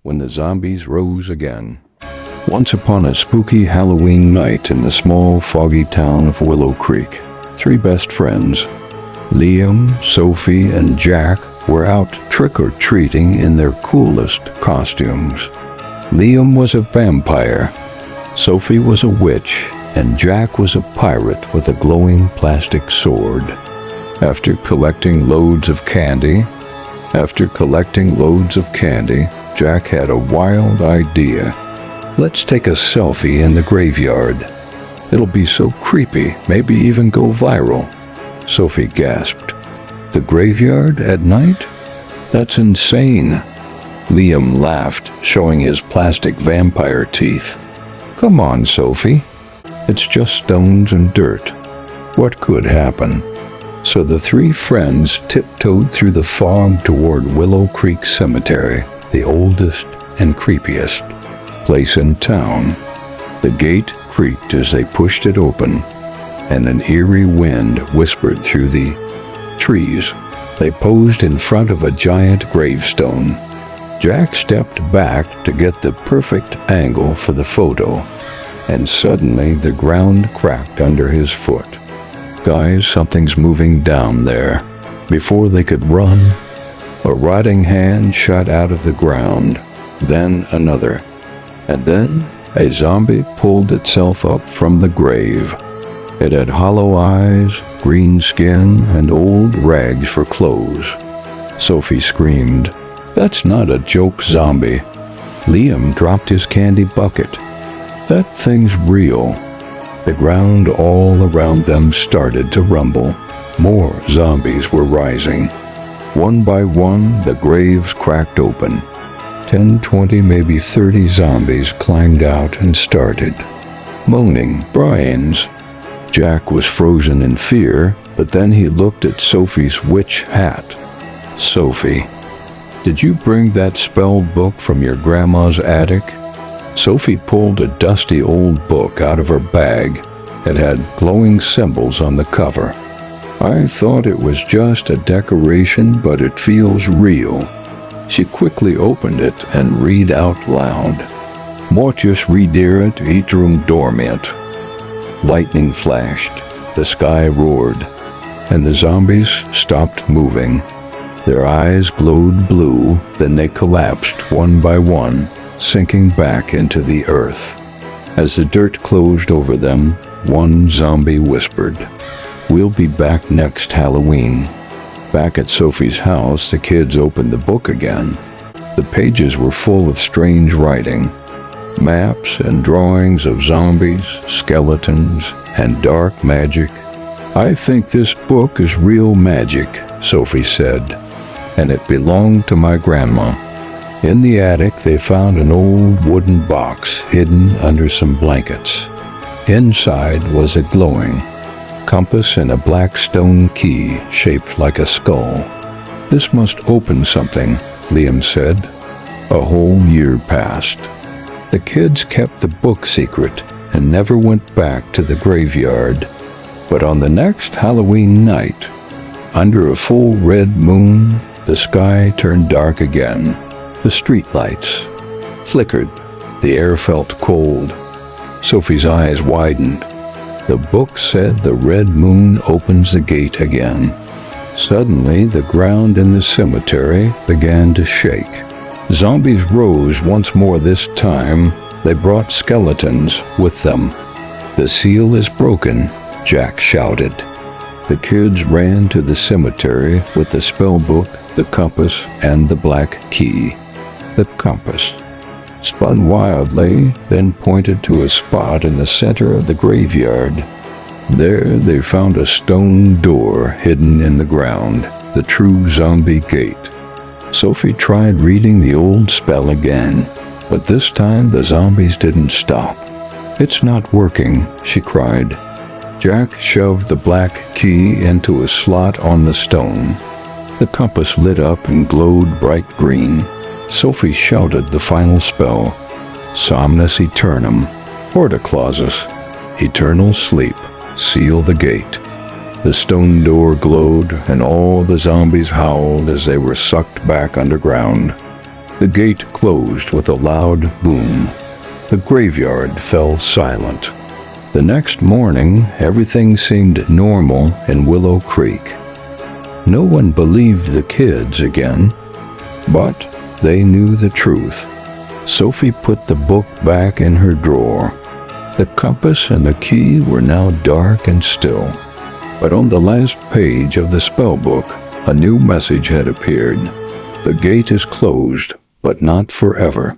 when the zombies rose again. Once upon a spooky Halloween night in the small, foggy town of Willow Creek, three best friends, Liam, Sophie, and Jack, were out trick-or-treating in their coolest costumes. Liam was a vampire, Sophie was a witch, and Jack was a pirate with a glowing plastic sword. After collecting loads of candy, Jack had a wild idea. "Let's take a selfie in the graveyard. It'll be so creepy, maybe even go viral," Sophie gasped. "The graveyard at night? That's insane." Liam laughed, showing his plastic vampire teeth. "Come on, Sophie. It's just stones and dirt. What could happen?" So the three friends tiptoed through the fog toward Willow Creek Cemetery, the oldest and creepiest place in town. The gate creaked as they pushed it open, and an eerie wind whispered through the trees. They posed in front of a giant gravestone. Jack stepped back to get the perfect angle for the photo, and suddenly the ground cracked under his foot. "Guys, something's moving down there." Before they could run, a rotting hand shot out of the ground, then another, and then a zombie pulled itself up from the grave. It had hollow eyes, green skin, and old rags for clothes. Sophie screamed, "That's not a joke zombie." Liam dropped his candy bucket. "That thing's real." The ground all around them started to rumble. More zombies were rising. One by one, the graves cracked open. 10, 20, maybe 30 zombies climbed out and started moaning, "Brian's." Jack was frozen in fear, but then he looked at Sophie's witch hat. "Sophie, did you bring that spell book from your grandma's attic?" Sophie pulled a dusty old book out of her bag. It had glowing symbols on the cover. "I thought it was just a decoration, but it feels real." She quickly opened it and read out loud. "Mortius rederet etrum dormant." Lightning flashed, the sky roared, and the zombies stopped moving. Their eyes glowed blue, then they collapsed one by one, sinking back into the earth. As the dirt closed over them, one zombie whispered, "We'll be back next Halloween." Back at Sophie's house, the kids opened the book again. The pages were full of strange writing, maps and drawings of zombies, skeletons, and dark magic. "I think this book is real magic," Sophie said, "and it belonged to my grandma." In the attic, they found an old wooden box hidden under some blankets. Inside was a glowing compass and a black stone key shaped like a skull. "This must open something," Liam said. A whole year passed. The kids kept the book secret and never went back to the graveyard. But on the next Halloween night, under a full red moon, the sky turned dark again. The streetlights flickered. The air felt cold. Sophie's eyes widened. The book said the red moon opens the gate again. Suddenly, the ground in the cemetery began to shake. Zombies rose once more this time. They brought skeletons with them. "The seal is broken," Jack shouted. The kids ran to the cemetery with the spellbook, the compass, and the black key. The compass spun wildly, then pointed to a spot in the center of the graveyard. There they found a stone door hidden in the ground, the true zombie gate. Sophie tried reading the old spell again, but this time the zombies didn't stop. "It's not working," she cried. Jack shoved the black key into a slot on the stone. The compass lit up and glowed bright green. Sophie shouted the final spell, "Somnus Eternum, horde clausus, eternal sleep, seal the gate." The stone door glowed, and all the zombies howled as they were sucked back underground. The gate closed with a loud boom. The graveyard fell silent. The next morning, everything seemed normal in Willow Creek. No one believed the kids again, but they knew the truth. Sophie put the book back in her drawer. The compass and the key were now dark and still. But on the last page of the spellbook, a new message had appeared. The gate is closed, but not forever.